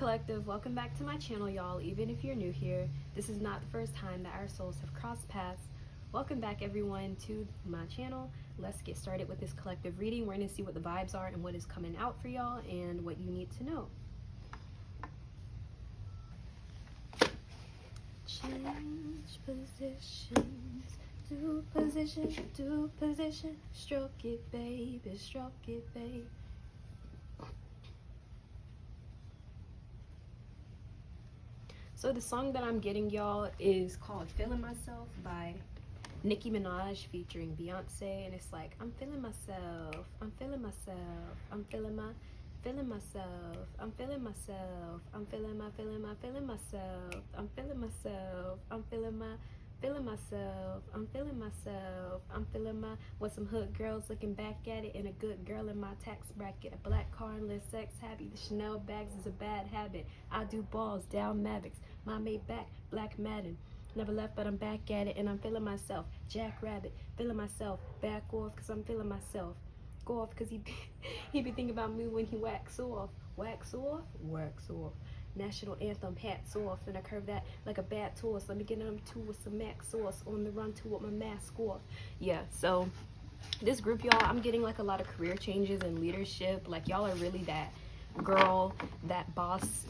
Collective, welcome back to my channel, y'all. Even if you're new here, this is not the first time that our souls have crossed paths. Welcome back, everyone, to my channel. Let's get started with this collective reading. We're going to see what the vibes are and what is coming out for y'all and what you need to know. Change positions, do position, stroke it, baby, stroke it, babe. So the song that I'm getting, y'all, is called Feeling Myself by Nicki Minaj featuring Beyonce, and it's like, I'm feeling myself, I'm feeling myself, I'm feeling myself, I'm feeling myself, I'm feeling myself, I'm feeling myself, I'm feeling myself, I'm feeling myself, I'm feeling myself, I'm feeling with some hood girls looking back at it, and a good girl in my tax bracket, a black car and less sex happy, the Chanel bags is a bad habit, I do balls, down Mavericks, my made back, black Madden, never left but I'm back at it, and I'm feeling myself, Jack Rabbit, feeling myself, back off cause I'm feeling myself, go off cause he be thinking about me when he wax off, national anthem, hats off, and I curve that like a bad toss. Let me get them too with some mac sauce, on the run too with my mask off. Yeah, so this group, y'all, I'm getting like a lot of career changes and leadership. Like, y'all are really that girl, that boss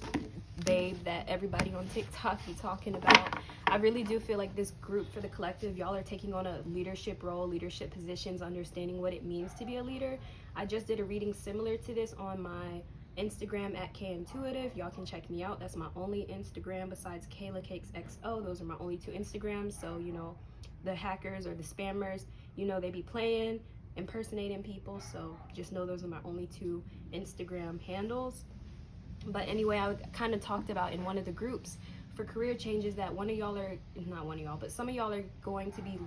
babe that everybody on TikTok be talking about. I really do feel like this group for the collective, y'all are taking on a leadership role, leadership positions, understanding what it means to be a leader. I just did a reading similar to this on my Instagram at KIntuitive. Y'all can check me out. That's my only Instagram besides Kayla Cakes XO. Those are my only two Instagrams. So, you know, the hackers or the spammers, you know, they be playing, impersonating people. So just know those are my only two Instagram handles. But anyway, I kind of talked about in one of the groups for career changes that one of y'all are, not one of y'all, but some of y'all are going to be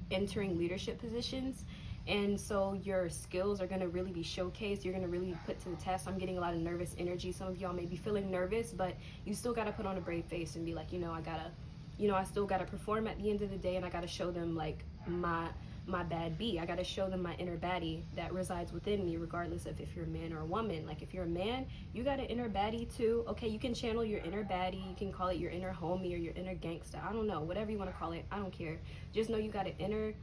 entering leadership positions. And so your skills are going to really be showcased. You're going to really put to the test. I'm getting a lot of nervous energy. Some of y'all may be feeling nervous, but you still got to put on a brave face and be like, you know, I still got to perform at the end of the day, and I got to show them like my bad B. I got to show them my inner baddie that resides within me, regardless of if you're a man or a woman. Like, if you're a man, you got an inner baddie too. Okay, you can channel your inner baddie. You can call it your inner homie or your inner gangster. I don't know, whatever you want to call it. I don't care. Just know you got an inner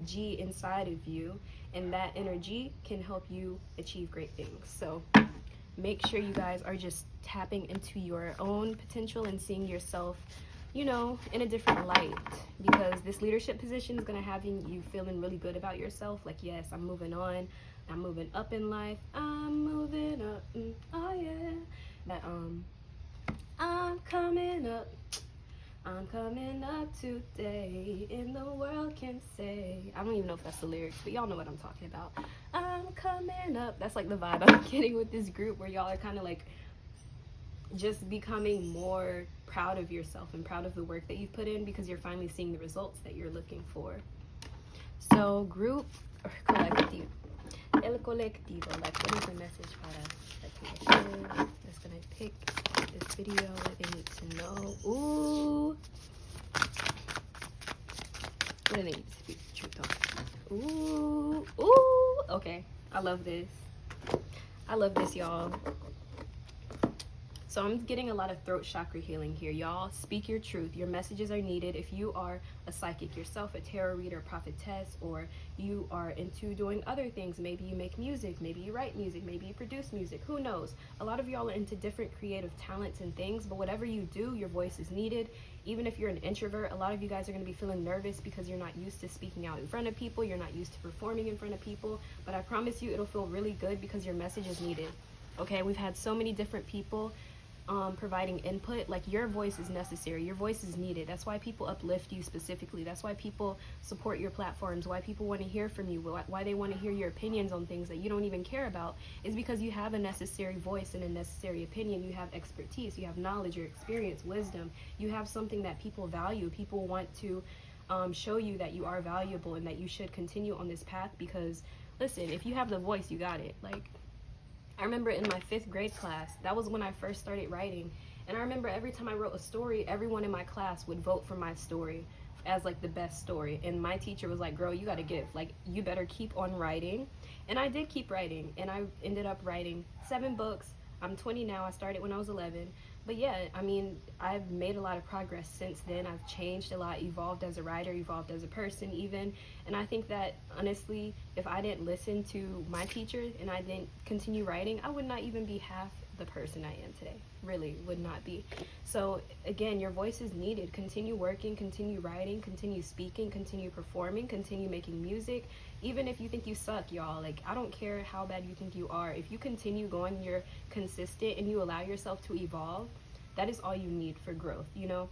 G inside of you, and that energy can help you achieve great things. So make sure you guys are just tapping into your own potential and seeing yourself, you know, in a different light, because this leadership position is going to have you feeling really good about yourself. Like, yes, I'm moving on, I'm moving up in life, I'm moving up, oh yeah, that I'm coming up today, and the world can say, I don't even know if that's the lyrics, but y'all know what I'm talking about. I'm coming up. That's like the vibe I'm getting with this group, where y'all are kind of like just becoming more proud of yourself and proud of the work that you've put in, because you're finally seeing the results that you're looking for. So group or collective, el colectivo, like, what is the message para la collective that's gonna pick this video, what they need to know? Ooh, what do they need to speak the truth on? Ooh, okay, I love this, y'all. So I'm getting a lot of throat chakra healing here, y'all. Speak your truth. Your messages are needed. If you are a psychic yourself, a tarot reader, prophetess, or you are into doing other things, maybe you make music, maybe you write music, maybe you produce music, who knows? A lot of y'all are into different creative talents and things, but whatever you do, your voice is needed. Even if you're an introvert, a lot of you guys are going to be feeling nervous because you're not used to speaking out in front of people, you're not used to performing in front of people, but I promise you it'll feel really good because your message is needed. Okay, we've had so many different people providing input. Like, your voice is necessary, your voice is needed. That's why people uplift you specifically. That's why people support your platforms, why people want to hear from you, why they want to hear your opinions on things that you don't even care about, is because you have a necessary voice and a necessary opinion. You have expertise, you have knowledge, your experience, wisdom. You have something that people value. People want to show you that you are valuable and that you should continue on this path, because listen, if you have the voice, you got it. Like, I remember in my 5th grade class, that was when I first started writing, and I remember every time I wrote a story, everyone in my class would vote for my story as like the best story, and my teacher was like, girl, you got a gift, like, you better keep on writing. And I did keep writing, and I ended up writing 7 books, I'm 20 now. I started when I was 11. But yeah, I mean, I've made a lot of progress since then. I've changed a lot, evolved as a writer, evolved as a person even. And I think that honestly, if I didn't listen to my teacher and I didn't continue writing, I would not even be half the person I am today. Really would not be. So again, your voice is needed. Continue working, continue writing, continue speaking, continue performing, continue making music. Even if you think you suck, y'all, like, I don't care how bad you think you are. If you continue going, you're consistent, and you allow yourself to evolve, that is all you need for growth, you know?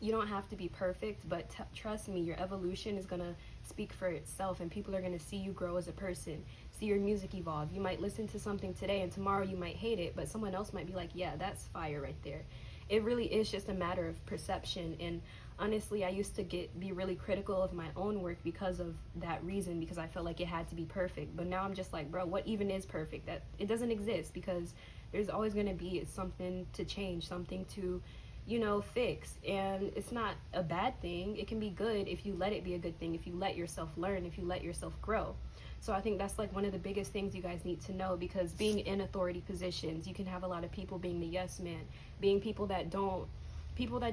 You don't have to be perfect, but trust me, your evolution is going to speak for itself, and people are going to see you grow as a person, see your music evolve. You might listen to something today, and tomorrow you might hate it, but someone else might be like, yeah, that's fire right there. It really is just a matter of perception. And honestly, I used to be really critical of my own work because of that reason, because I felt like it had to be perfect. But now I'm just like, bro, what even is perfect? That it doesn't exist, because there's always going to be something to change, something to, you know, fix. And it's not a bad thing. It can be good if you let it be a good thing, if you let yourself learn, if you let yourself grow. So I think that's like one of the biggest things you guys need to know, because being in authority positions, you can have a lot of people being the yes man, being people that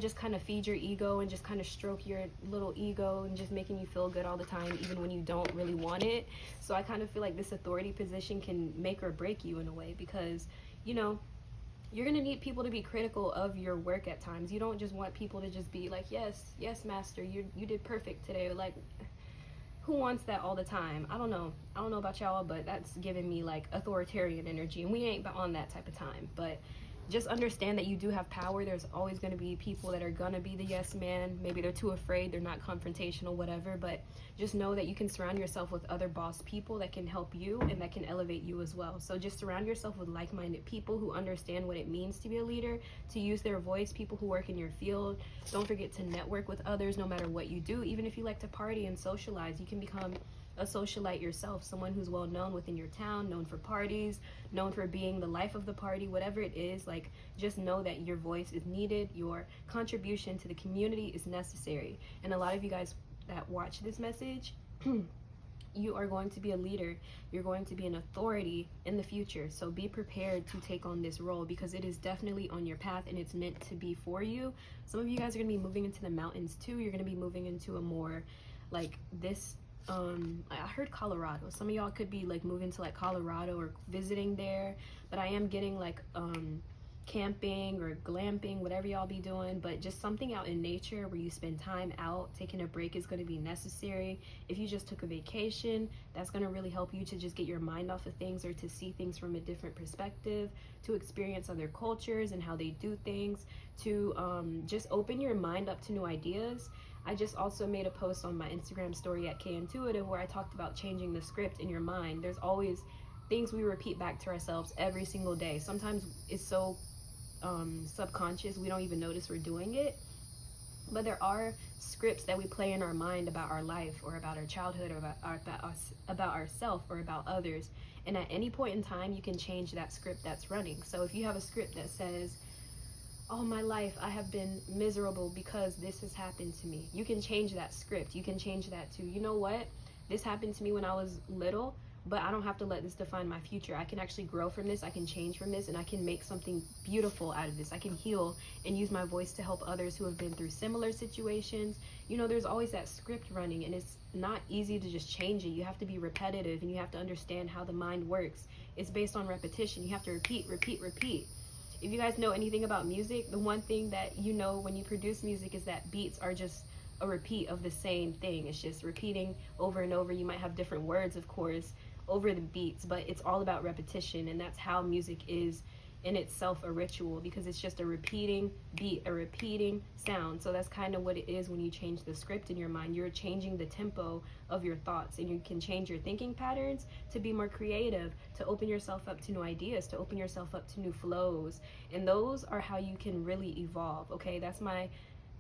just kind of feed your ego and just kind of stroke your little ego and just making you feel good all the time, even when you don't really want it. So I kind of feel like this authority position can make or break you in a way, because, you know, you're going to need people to be critical of your work at times. You don't just want people to just be like, yes, master, you did perfect today. Like, who wants that all the time? I don't know about y'all, but that's giving me like authoritarian energy, and we ain't on that type of time. But just understand that you do have power. There's always going to be people that are going to be the yes man. Maybe they're too afraid, they're not confrontational, whatever. But just know that you can surround yourself with other boss people that can help you and that can elevate you as well. So just surround yourself with like-minded people who understand what it means to be a leader, to use their voice, people who work in your field. Don't forget to network with others no matter what you do. Even if you like to party and socialize, you can become a socialite yourself, someone who's well known within your town, known for parties, known for being the life of the party, whatever it is. Like, just know that your voice is needed, your contribution to the community is necessary. And a lot of you guys that watch this message, you are going to be a leader, you're going to be an authority in the future. So be prepared to take on this role, because it is definitely on your path and it's meant to be for you. Some of you guys are going to be moving into the mountains too. You're going to be moving into a more like this, I heard Colorado. Some of y'all could be like moving to like Colorado or visiting there, but I am getting like camping or glamping, whatever y'all be doing, but just something out in nature where you spend time out. Taking a break is going to be necessary. If you just took a vacation, that's going to really help you to just get your mind off of things, or to see things from a different perspective, to experience other cultures and how they do things, to just open your mind up to new ideas. I just also made a post on my Instagram story at KIntuitive where I talked about changing the script in your mind. There's always things we repeat back to ourselves every single day. Sometimes it's so subconscious we don't even notice we're doing it. But there are scripts that we play in our mind about our life, or about our childhood, or about ourselves, or about others. And at any point in time, you can change that script that's running. So if you have a script that says, all my life I have been miserable because this has happened to me, you can change that script. You can change that to, you know what, this happened to me when I was little, but I don't have to let this define my future. I can actually grow from this, I can change from this, and I can make something beautiful out of this. I can heal and use my voice to help others who have been through similar situations. You know, there's always that script running, and it's not easy to just change it. You have to be repetitive, and you have to understand how the mind works. It's based on repetition. You have to repeat. If you guys know anything about music, the one thing that you know when you produce music is that beats are just a repeat of the same thing. It's just repeating over and over. You might have different words, of course, over the beats, but it's all about repetition. And that's how music is in itself a ritual, because it's just a repeating beat, a repeating sound. So that's kind of what it is when you change the script in your mind. You're changing the tempo of your thoughts, and you can change your thinking patterns to be more creative, to open yourself up to new ideas, to open yourself up to new flows. And those are how you can really evolve. Okay, that's my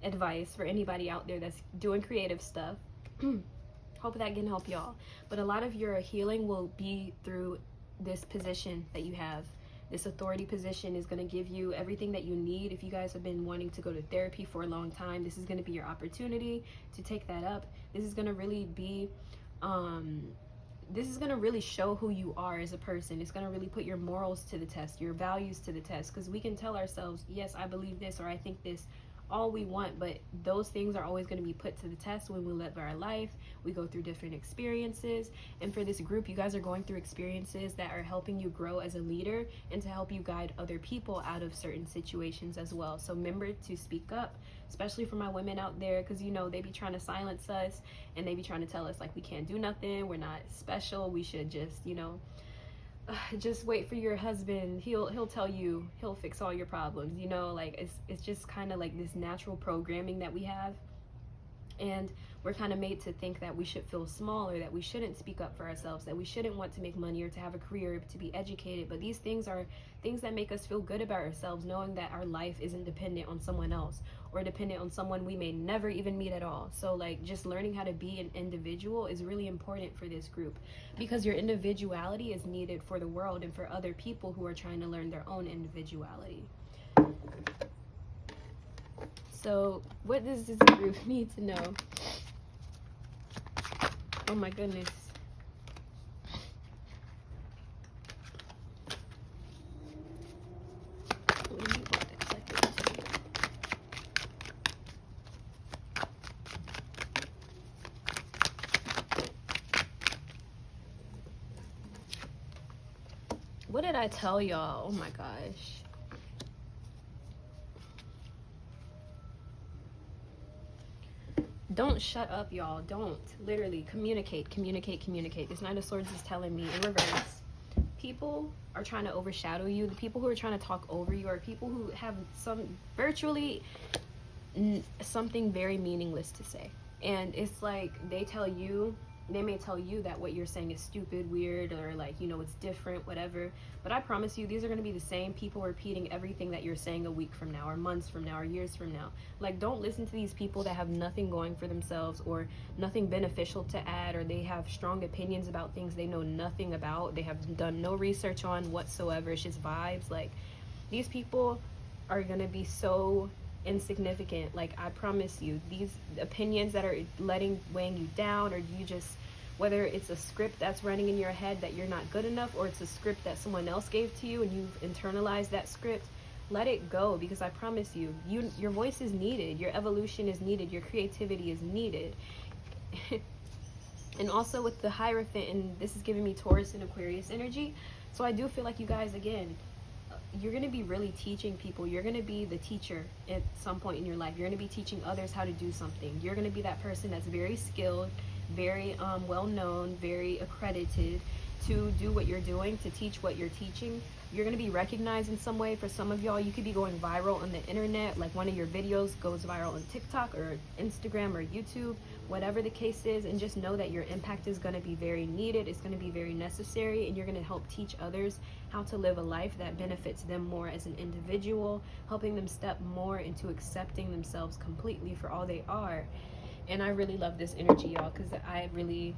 advice for anybody out there that's doing creative stuff. Hope that can help y'all. But a lot of your healing will be through this position that you have. This authority position is going to give you everything that you need. If you guys have been wanting to go to therapy for a long time, this is going to be your opportunity to take that up. This is going to really be this is going to really show who you are as a person. It's going to really put your morals to the test, your values to the test, because we can tell ourselves, yes, I believe this, or I think this, all we want, but those things are always going to be put to the test when we live our life. We go through different experiences, and for this group, you guys are going through experiences that are helping you grow as a leader and to help you guide other people out of certain situations as well. So remember to speak up, especially for my women out there, because you know they be trying to silence us, and they be trying to tell us like we can't do nothing, we're not special, we should just, you know, just wait for your husband, he'll tell you, he'll fix all your problems, you know. Like it's just kind of like this natural programming that we have, and we're kind of made to think that we should feel small, or that we shouldn't speak up for ourselves, that we shouldn't want to make money or to have a career, to be educated. But these things are things that make us feel good about ourselves, knowing that our life isn't dependent on someone else, or dependent on someone we may never even meet at all. So like just learning how to be an individual is really important for this group, because your individuality is needed for the world and for other people who are trying to learn their own individuality. So what does this group need to know? Oh my goodness. What did I tell y'all? Oh my gosh. Don't shut up, y'all. Don't. Literally, communicate. This Knight of Swords is telling me in reverse, people are trying to overshadow you. The people who are trying to talk over you are people who have virtually something very meaningless to say. And it's like they may tell you that what you're saying is stupid, weird, or like, you know, it's different, whatever. But I promise you, these are going to be the same people repeating everything that you're saying a week from now, or months from now, or years from now. Like, don't listen to these people that have nothing going for themselves, or nothing beneficial to add, or they have strong opinions about things they know nothing about, they have done no research on whatsoever. It's just vibes. Like, these people are going to be so insignificant. Like, I promise you, these opinions that are weighing you down, or you just, whether it's a script that's running in your head that you're not good enough, or it's a script that someone else gave to you and you've internalized that script, let it go, because I promise you, your voice is needed, your evolution is needed, your creativity is needed. And also with the Hierophant, and this is giving me Taurus and Aquarius energy, so I do feel like you guys, again, you're going to be really teaching people. You're going to be the teacher at some point in your life. You're going to be teaching others how to do something. You're going to be that person that's very skilled, very well known, very accredited to do what you're doing, to teach what you're teaching. You're going to be recognized in some way. For some of y'all, you could be going viral on the internet, like one of your videos goes viral on TikTok or Instagram or YouTube, whatever the case is, and just know that your impact is going to be very needed. It's going to be very necessary, and you're going to help teach others how to live a life that benefits them more as an individual, helping them step more into accepting themselves completely for all they are. And I really love this energy, y'all, because I really,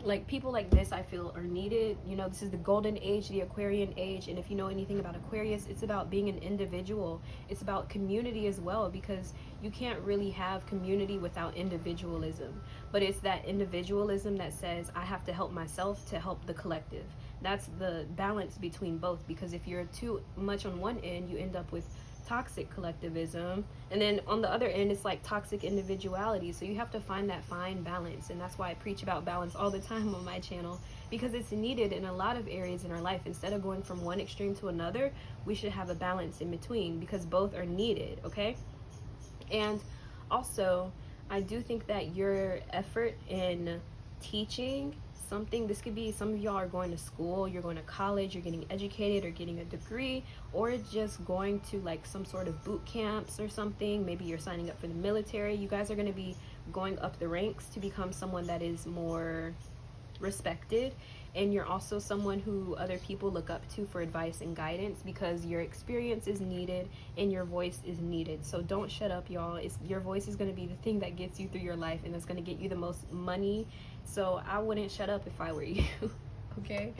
like, people like this I feel are needed. You know, this is the golden age, the Aquarian age, and if you know anything about Aquarius, it's about being an individual. It's about community as well, because you can't really have community without individualism. But it's that individualism that says, I have to help myself to help the collective. That's the balance between both, because if you're too much on one end, you end up with toxic collectivism, and then on the other end it's like toxic individuality. So you have to find that fine balance, and that's why I preach about balance all the time on my channel, because it's needed in a lot of areas in our life. Instead of going from one extreme to another, we should have a balance in between, because both are needed. Okay. And also, I do think that your effort in teaching something, this could be, some of y'all are going to school, you're going to college, you're getting educated or getting a degree, or just going to like some sort of boot camps or something. Maybe you're signing up for the military. You guys are going to be going up the ranks to become someone that is more respected, and you're also someone who other people look up to for advice and guidance, because your experience is needed and your voice is needed. So don't shut up, y'all. Your voice is going to be the thing that gets you through your life, and it's going to get you the most money. So I wouldn't shut up if I were you. Okay.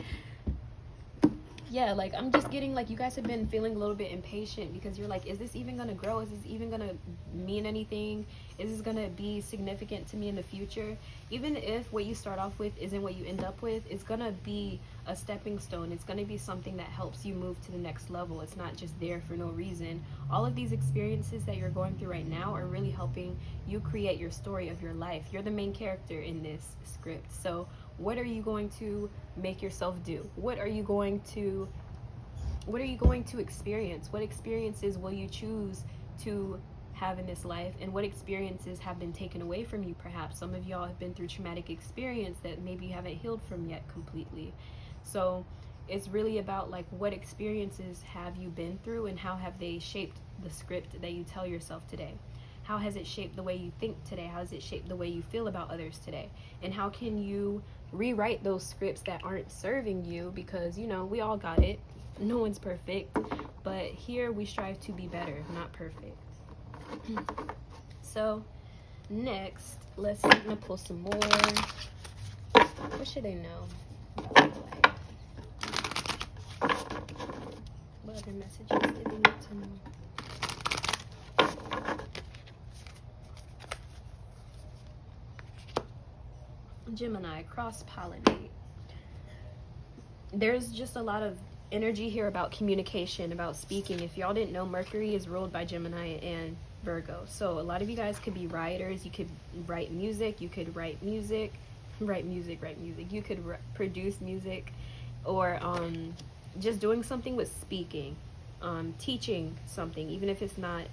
yeah, like I'm just getting like you guys have been feeling a little bit impatient because you're like, is this even gonna grow? Is this even gonna mean anything? Is this gonna be significant to me in the future? Even if what you start off with isn't what you end up with, it's gonna be a stepping stone. It's gonna be something that helps you move to the next level. It's not just there for no reason. All of these experiences that you're going through right now are really helping you create your story of your life. You're the main character in this script. So what are you going to make yourself do? What are you going to experience? What experiences will you choose to have in this life, and what experiences have been taken away from you? Perhaps some of y'all have been through traumatic experience that maybe you haven't healed from yet completely. So it's really about like, what experiences have you been through and how have they shaped the script that you tell yourself today? How has it shaped the way you think today? How has it shaped the way you feel about others today? And how can you rewrite those scripts that aren't serving you? Because, you know, we all got it. No one's perfect. But here we strive to be better, not perfect. So, next, I'm gonna pull some more. What should they know about my life? What other messages did they need to know? Gemini, cross-pollinate. There's just a lot of energy here about communication, about speaking. If y'all didn't know, Mercury is ruled by Gemini and Virgo. So a lot of you guys could be writers. You could write music. You could write music. You could produce music, or just doing something with speaking, teaching something, even if it's not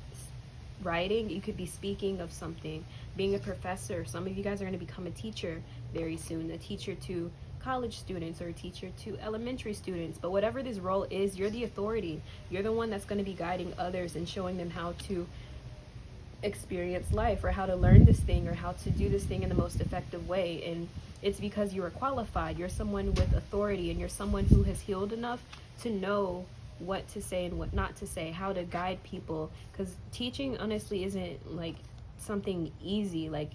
writing. You could be speaking of something, being a professor. Some of you guys are going to become a teacher very soon, a teacher to college students or a teacher to elementary students. But whatever this role is, you're the authority. You're the one that's going to be guiding others and showing them how to experience life, or how to learn this thing, or how to do this thing in the most effective way. And it's because you are qualified. You're someone with authority, and you're someone who has healed enough to know what to say and what not to say, how to guide people. Because teaching honestly isn't like something easy. Like,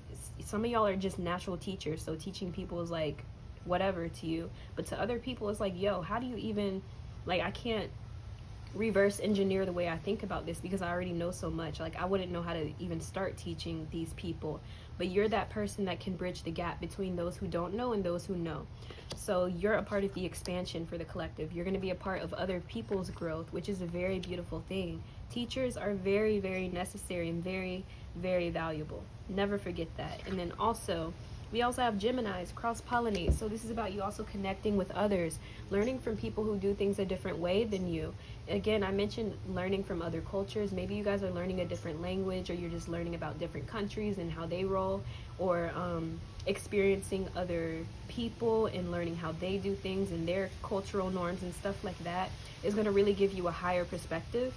some of y'all are just natural teachers, so teaching people is like whatever to you, but to other people it's like, yo, how do you even, like, I can't reverse engineer the way I think about this because I already know so much. Like, I wouldn't know how to even start teaching these people. But you're that person that can bridge the gap between those who don't know and those who know. So you're a part of the expansion for the collective. You're going to be a part of other people's growth, which is a very beautiful thing. Teachers are very, very necessary and very, very valuable. Never forget that. And then also, we also have Geminis, cross-pollinate. So this is about you also connecting with others, learning from people who do things a different way than you. Again, I mentioned learning from other cultures. Maybe you guys are learning a different language, or you're just learning about different countries and how they roll, or experiencing other people and learning how they do things and their cultural norms and stuff like that is going to really give you a higher perspective.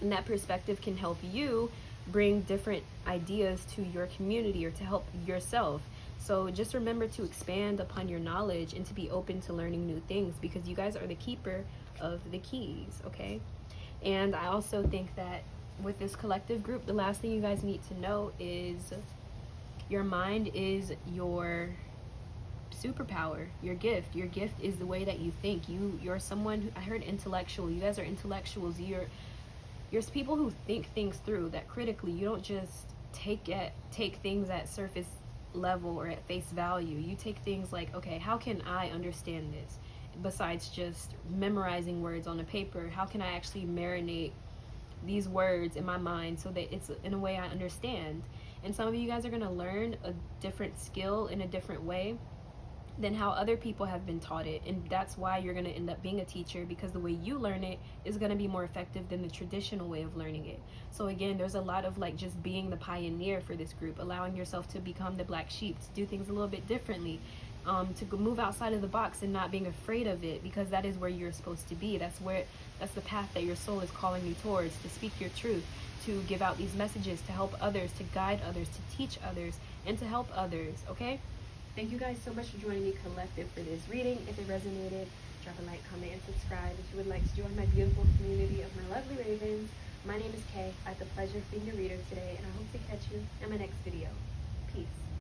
And that perspective can help you bring different ideas to your community or to help yourself. So just remember to expand upon your knowledge and to be open to learning new things, because you guys are the keeper of the keys, okay? And I also think that with this collective group, the last thing you guys need to know is your mind is your superpower, your gift. Your gift is the way that you think. You're someone who, I heard intellectual. You guys are intellectuals. You're people who think things through, that critically. You don't just take things at surface level or at face value. You take things like, okay, how can I understand this? Besides just memorizing words on a paper, how can I actually marinate these words in my mind so that it's in a way I understand? And some of you guys are going to learn a different skill in a different way than how other people have been taught it, and that's why you're going to end up being a teacher, because the way you learn it is going to be more effective than the traditional way of learning it. So again, there's a lot of like just being the pioneer for this group, allowing yourself to become the black sheep, to do things a little bit differently, to move outside of the box and not being afraid of it, because that is where you're supposed to be. That's the path that your soul is calling you towards, to speak your truth, to give out these messages, to help others, to guide others, to teach others, and to help others, okay? Thank you guys so much for joining me, collective, for this reading. If it resonated, drop a like, comment, and subscribe. If you would like to join my beautiful community of my lovely ravens, my name is Kay. I had the pleasure of being your reader today, and I hope to catch you in my next video. Peace.